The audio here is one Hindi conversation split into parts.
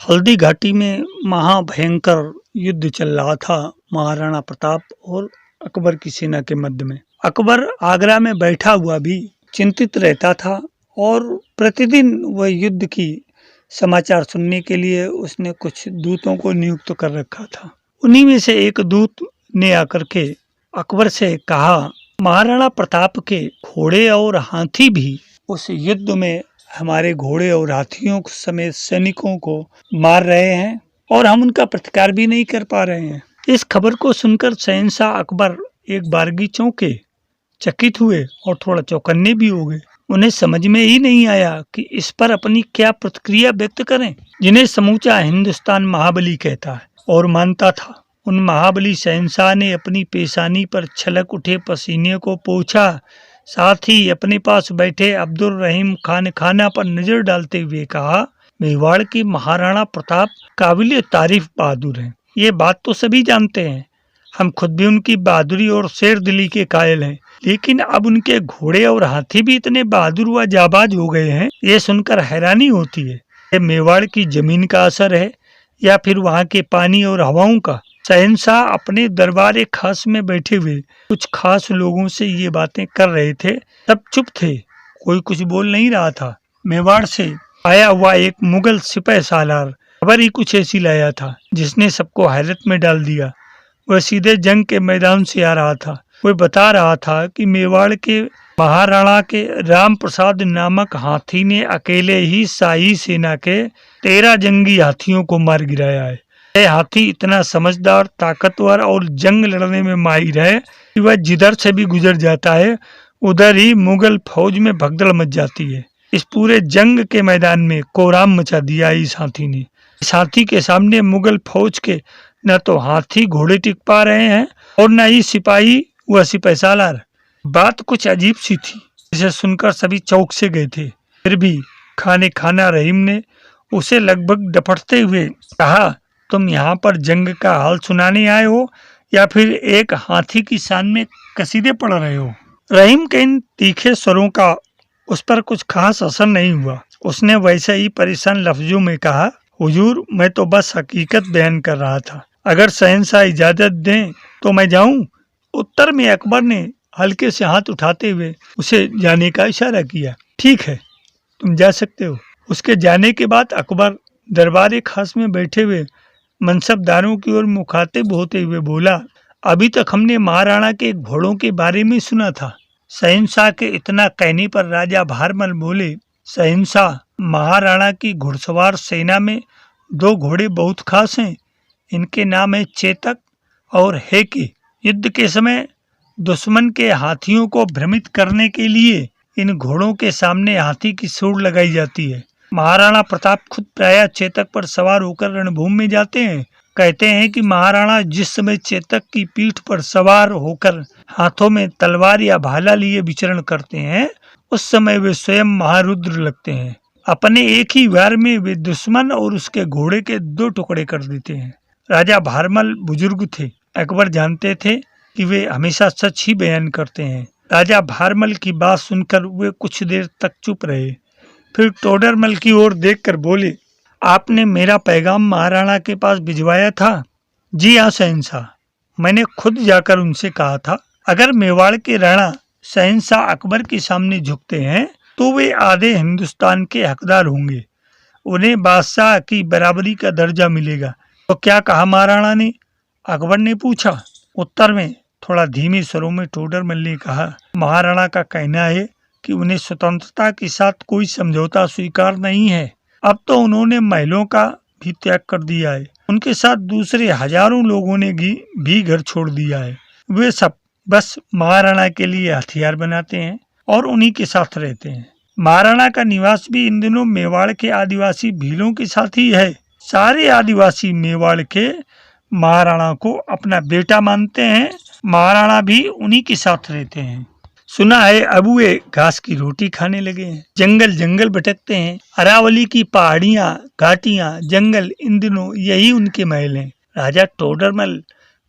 हल्दी घाटी में महाभयंकर युद्ध चल रहा था महाराणा प्रताप और अकबर की सेना के मध्य में। अकबर आगरा में बैठा हुआ भी चिंतित रहता था और प्रतिदिन वह युद्ध की समाचार सुनने के लिए उसने कुछ दूतों को नियुक्त कर रखा था। उन्हीं में से एक दूत ने आकर के अकबर से कहा, महाराणा प्रताप के घोड़े और हाथी भी उस युद्ध में हमारे घोड़े और हाथियों समेत सैनिकों को मार रहे हैं और हम उनका प्रतिकार भी नहीं कर पा रहे हैं। इस खबर को सुनकर शहंशाह अकबर एक बारगी चौंके, चकित हुए और थोड़ा चौकन्ने भी हो गए। उन्हें समझ में ही नहीं आया कि इस पर अपनी क्या प्रतिक्रिया व्यक्त करें, जिन्हें समूचा हिंदुस्तान महाबली कहता है और मानता था। उन महाबली शहंशाह ने अपनी पेशानी पर छलक उठे पसीने को पोंछा, साथ ही अपने पास बैठे अब्दुल रहीम खान खाना पर नजर डालते हुए कहा, मेवाड़ के महाराणा प्रताप काबिल तारीफ बहादुर हैं। ये बात तो सभी जानते हैं, हम खुद भी उनकी बहादुरी और शेर दिली के कायल हैं, लेकिन अब उनके घोड़े और हाथी भी इतने बहादुर व जाबाज हो गए हैं, ये सुनकर हैरानी होती है। ये मेवाड़ की जमीन का असर है या फिर वहाँ के पानी और हवाओं का? शहंशाह अपने दरबार खास में बैठे हुए कुछ खास लोगों से ये बातें कर रहे थे। सब चुप थे, कोई कुछ बोल नहीं रहा था। मेवाड़ से आया हुआ एक मुगल सिपह सालार खबर ही कुछ ऐसी लाया था जिसने सबको हैरत में डाल दिया। वह सीधे जंग के मैदान से आ रहा था। वह बता रहा था कि मेवाड़ के महाराणा के राम प्रसाद नामक हाथी ने अकेले ही शाही सेना के 13 जंगी हाथियों को मार गिराया है। यह हाथी इतना समझदार, ताकतवर और जंग लड़ने में माहिर है कि वह जिधर से भी गुजर जाता है उधर ही मुगल फौज में भगदड़ मच जाती है। इस पूरे जंग के मैदान में कोहराम मचा दिया इस हाथी ने। इस हाथी के सामने मुगल फौज के न तो हाथी घोड़े टिक पा रहे हैं और न ही सिपाही व सिपह सालार। बात कुछ अजीब सी थी, जिसे सुनकर सभी चौंक से गए थे। फिर भी खाना रहीम ने उसे लगभग डपटते हुए कहा, तुम यहाँ पर जंग का हाल सुनाने आए हो या फिर एक हाथी की शान में कसीदे पढ़ रहे हो? रहीम के इन तीखे स्वरों का उस पर कुछ खास असर नहीं हुआ। उसने वैसे ही परेशान लफ्जों में कहा, हुजूर, मैं तो बस हकीकत बयान कर रहा था। अगर शहंशाह इजाजत दें तो मैं जाऊं? उत्तर में अकबर ने हल्के से हाथ उठाते हुए उसे जाने का इशारा किया। ठीक है, तुम जा सकते हो। उसके जाने के बाद अकबर दरबार खास में बैठे हुए मनसबदारों की ओर मुखातिब होते हुए बोला, अभी तक हमने महाराणा के घोड़ों के बारे में सुना था। शहंशाह के इतना कहने पर राजा भारमल बोले, शहंशाह, महाराणा की घुड़सवार सेना में 2 घोड़े बहुत खास हैं। इनके नाम है चेतक और हेके। युद्ध के समय दुश्मन के हाथियों को भ्रमित करने के लिए इन घोड़ों के सामने हाथी की सूंड लगाई जाती है। महाराणा प्रताप खुद प्रायः चेतक पर सवार होकर रणभूमि में जाते हैं। कहते हैं कि महाराणा जिस समय चेतक की पीठ पर सवार होकर हाथों में तलवार या भाला लिए विचरण करते हैं, उस समय वे स्वयं महारुद्र लगते हैं। अपने एक ही वार में वे दुश्मन और उसके घोड़े के 2 टुकड़े कर देते हैं। राजा भारमल बुजुर्ग थे। अकबर जानते थे कि वे हमेशा सच ही बयान करते हैं। राजा भारमल की बात सुनकर वे कुछ देर तक चुप रहे, फिर टोडरमल की ओर देखकर बोले, आपने मेरा पैगाम महाराणा के पास भिजवाया था? जी हाँ शहंशाह, मैंने खुद जाकर उनसे कहा था। अगर मेवाड़ के राणा शहंशाह अकबर के सामने झुकते हैं तो वे आधे हिंदुस्तान के हकदार होंगे, उन्हें बादशाह की बराबरी का दर्जा मिलेगा। तो क्या कहा महाराणा ने? अकबर ने पूछा। उत्तर में थोड़ा धीमे स्वरों में टोडरमल ने कहा, महाराणा का कहना है कि उन्हें स्वतंत्रता के साथ कोई समझौता स्वीकार नहीं है। अब तो उन्होंने महलों का भी त्याग कर दिया है। उनके साथ दूसरे हजारों लोगों ने भी घर छोड़ दिया है। वे सब बस महाराणा के लिए हथियार बनाते हैं और उन्हीं के साथ रहते हैं। महाराणा का निवास भी इन दिनों मेवाड़ के आदिवासी भीलों के साथ ही है। सारे आदिवासी मेवाड़ के महाराणा को अपना बेटा मानते हैं। महाराणा भी उन्हीं के साथ रहते हैं। सुना है अब वे घास की रोटी खाने लगे हैं, जंगल जंगल भटकते हैं। अरावली की पहाड़ियाँ, घाटियाँ, जंगल, इन दिनों यही उनके महल हैं। राजा टोडरमल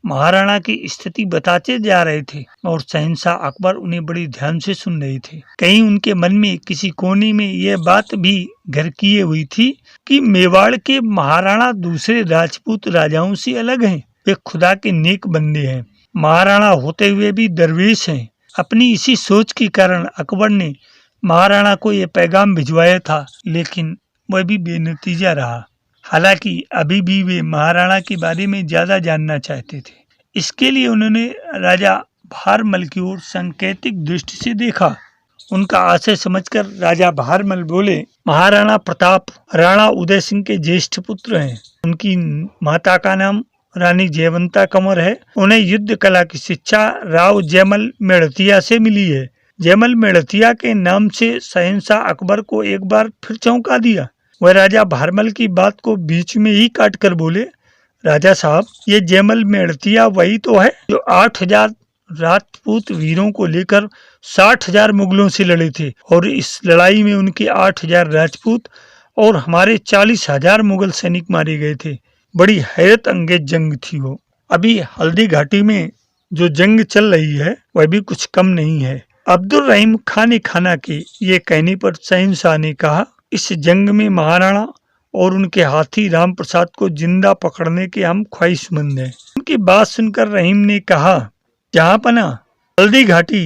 महाराणा की स्थिति बताते जा रहे थे और शहंशाह अकबर उन्हें बड़ी ध्यान से सुन रहे थे। कहीं उनके मन में किसी कोने में यह बात भी घर किए हुई थी कि मेवाड़ के महाराणा दूसरे राजपूत राजाओं से अलग हैं। वे खुदा के नेक बंदे हैं, महाराणा होते हुए भी दरवेश हैं। अपनी इसी सोच के कारण अकबर ने महाराणा को यह पैगाम भिजवाया था, लेकिन वह भी बेनतीजा रहा। हालांकि अभी भी वे महाराणा के बारे में ज्यादा जानना चाहते थे। इसके लिए उन्होंने राजा भारमल की ओर सांकेतिक दृष्टि से देखा। उनका आशय समझकर राजा भारमल बोले, महाराणा प्रताप राणा उदय सिंह के ज्येष्ठ पुत्र हैं। उनकी माता का नाम रानी जयवंता कंवर है। उन्हें युद्ध कला की शिक्षा राव जयमल मेड़तिया से मिली है। जयमल मेड़तिया के नाम से शहंशाह अकबर को एक बार फिर चौंका दिया। वह राजा भारमल की बात को बीच में ही काट कर बोले, राजा साहब, ये जयमल मेड़तिया वही तो है जो 8,000 राजपूत वीरों को लेकर 60,000 मुगलों से लड़े थे और इस लड़ाई में उनके 8,000 राजपूत और हमारे 40,000 मुगल सैनिक मारे गए थे। बड़ी हैरत अंगेज जंग थी वो। अभी हल्दी घाटी में जो जंग चल रही है वह भी कुछ कम नहीं है। अब्दुल रहीम खाना के ये कहने पर शहंशाह ने कहा, इस जंग में महाराणा और उनके हाथी राम प्रसाद को जिंदा पकड़ने के हम ख्वाहिशमंद हैं। उनकी बात सुनकर रहीम ने कहा, जहां पना हल्दी घाटी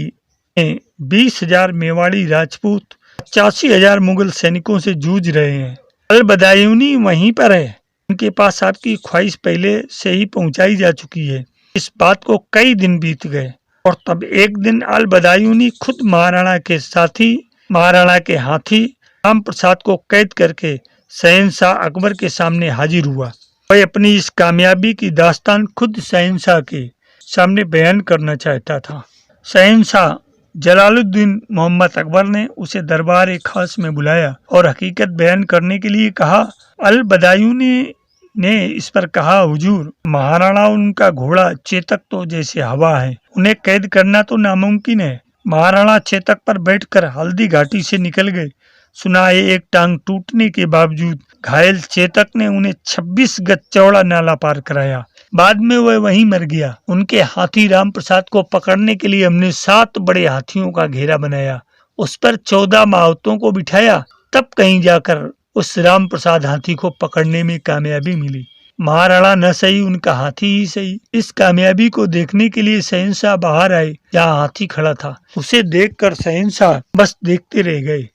में 20,000 मेवाड़ी राजपूत 85,000 मुगल सैनिकों से जूझ रहे हैं। अल बदायूनी वहीं पर है। उनके पास आपकी ख्वाहिश पहले से ही पहुंचाई जा चुकी है। इस बात को कई दिन बीत गए और तब एक दिन अल बदायूनी खुद महाराणा के साथी महाराणा के हाथी राम प्रसाद को कैद करके शहंशाह अकबर के सामने हाजिर हुआ। वह अपनी इस कामयाबी की दास्तान खुद शहंशाह के सामने बयान करना चाहता था। शहंशाह जलालुद्दीन मोहम्मद अकबर ने उसे दरबार खास में बुलाया और हकीकत बयान करने के लिए कहा। अल बदायूनी ने इस पर कहा, हुजूर, महाराणा उनका घोड़ा चेतक तो जैसे हवा है, उन्हें कैद करना तो नामुमकिन है। महाराणा चेतक पर बैठकर हल्दी घाटी से निकल गए। सुना है एक टांग टूटने के बावजूद घायल चेतक ने उन्हें 26 गज चौड़ा नाला पार कराया। बाद में वह वहीं मर गया। उनके हाथी राम प्रसाद को पकड़ने के लिए हमने 7 बड़े हाथियों का घेरा बनाया, उस पर 14 मावतों को बिठाया, तब कहीं जाकर उस राम प्रसाद हाथी को पकड़ने में कामयाबी मिली। महाराणा न सही, उनका हाथी ही सही। इस कामयाबी को देखने के लिए शहंशाह बाहर आए जहाँ हाथी खड़ा था। उसे देखकर शहंशाह बस देखते रह गए।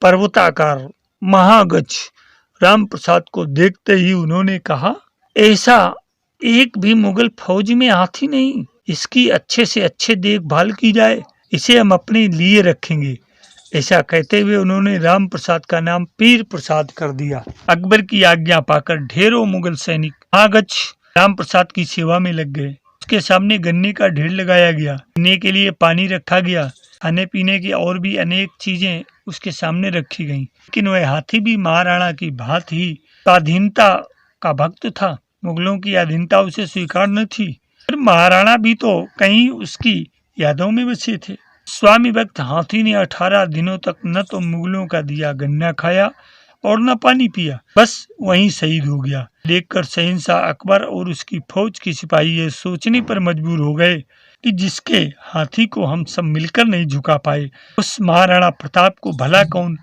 पर्वताकार महागज राम प्रसाद को देखते ही उन्होंने कहा, ऐसा एक भी मुगल फौज में हाथी नहीं, इसकी अच्छे से अच्छे देखभाल की जाए, इसे हम अपने लिए रखेंगे। ऐसा कहते हुए उन्होंने राम प्रसाद का नाम पीर प्रसाद कर दिया। अकबर की आज्ञा पाकर ढेरों मुगल सैनिक महागज राम प्रसाद की सेवा में लग गए। उसके सामने गन्ने का ढेर लगाया गया, पीने के लिए पानी रखा गया, खाने पीने की और भी अनेक चीजें उसके सामने रखी गईं। लेकिन वह हाथी भी महाराणा की भांति ही स्वाधीनता का भक्त था। मुगलों की अधीनता उसे स्वीकार न थी। फिर महाराणा भी तो कहीं उसकी यादों में बसे थे। स्वामी भक्त हाथी ने 18 दिनों तक न तो मुगलों का दिया गन्ना खाया और न पानी पिया, बस वहीं शहीद हो गया। देखकर शहंशाह अकबर और उसकी फौज के सिपाही ये सोचने पर मजबूर हो गए कि जिसके हाथी को हम सब मिलकर नहीं झुका पाए, उस महाराणा प्रताप को भला कौन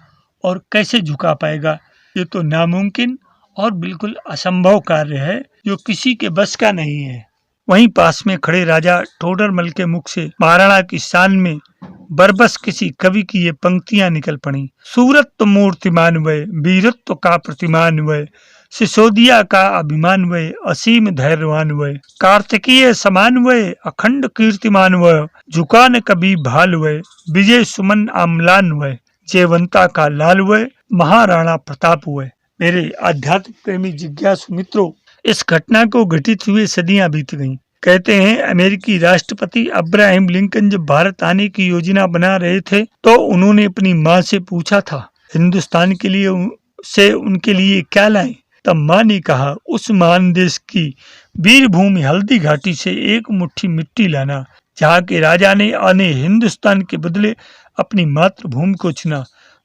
और कैसे झुका पाएगा। ये तो नामुमकिन और बिल्कुल असंभव कार्य है जो किसी के बस का नहीं है। वहीं पास में खड़े राजा टोडरमल के मुख से महाराणा की शान में बरबस किसी कवि की ये पंक्तियां निकल पड़ी। सूरत तो मूर्तिमान वय, वीरत्व का प्रतिमान वय, सिसोदिया का अभिमान वय, असीम धैर्यवान वय, कार्तिकीय समान वय, अखंड कीर्तिमान वय, झुका न कभी भाल वय, विजय सुमन आमलान वय, जयवंता का लाल वय, महाराणा प्रताप वय। मेरे आध्यात्म प्रेमी जिज्ञासु मित्रों, इस घटना को घटित हुए सदियां बीत गईं। कहते हैं अमेरिकी राष्ट्रपति अब्राहम लिंकन जब भारत आने की योजना बना रहे थे तो उन्होंने अपनी माँ से पूछा था हिंदुस्तान के लिए से उनके लिए क्या लाएं। तब माँ ने कहा, उस महान देश की वीर भूमि हल्दी घाटी से एक मुट्ठी मिट्टी लाना, जहाँ के राजा ने आने हिंदुस्तान के बदले अपनी मातृभूमि को चुना।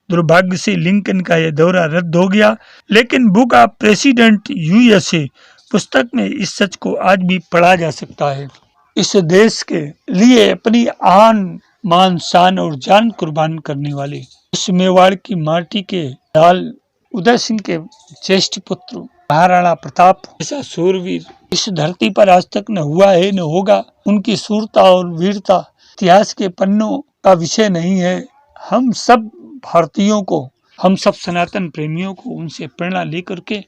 दुर्भाग्य से लिंकन का यह दौरा रद्द हो गया, लेकिन बुक ऑफ प्रेसिडेंट यूएसए पुस्तक में इस सच को आज भी पढ़ा जा सकता है। इस देश के लिए अपनी आन मान शान और जान कुर्बान करने वाले उस मेवाड़ की माटी के लाल उदय सिंह के ज्येष्ठ पुत्र महाराणा प्रताप ऐसा सूरवीर इस धरती पर आज तक न हुआ है न होगा। उनकी शूरता और वीरता इतिहास के पन्नों का विषय नहीं है। हम सब भारतीयों को, हम सब सनातन प्रेमियों को उनसे प्रेरणा लेकर के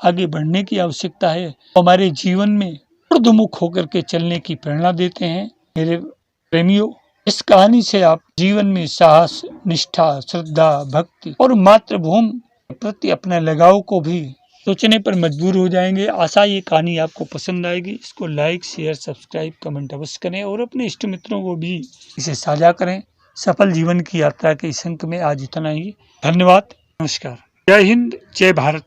आगे बढ़ने की आवश्यकता है। हमारे जीवन में ऊर्ध्वमुख होकर के चलने की प्रेरणा देते हैं। मेरे प्रेमियों, इस कहानी से आप जीवन में साहस, निष्ठा, श्रद्धा, भक्ति और मातृभूमि के प्रति अपने लगाव को भी सोचने पर मजबूर हो जाएंगे। आशा ये कहानी आपको पसंद आएगी। इसको लाइक, शेयर, सब्सक्राइब, कमेंट अवश्य करें और अपने इष्ट मित्रों को भी इसे साझा करें। सफल जीवन की यात्रा के इस अंक में आज इतना ही। धन्यवाद, नमस्कार, जय हिंद, जय भारत।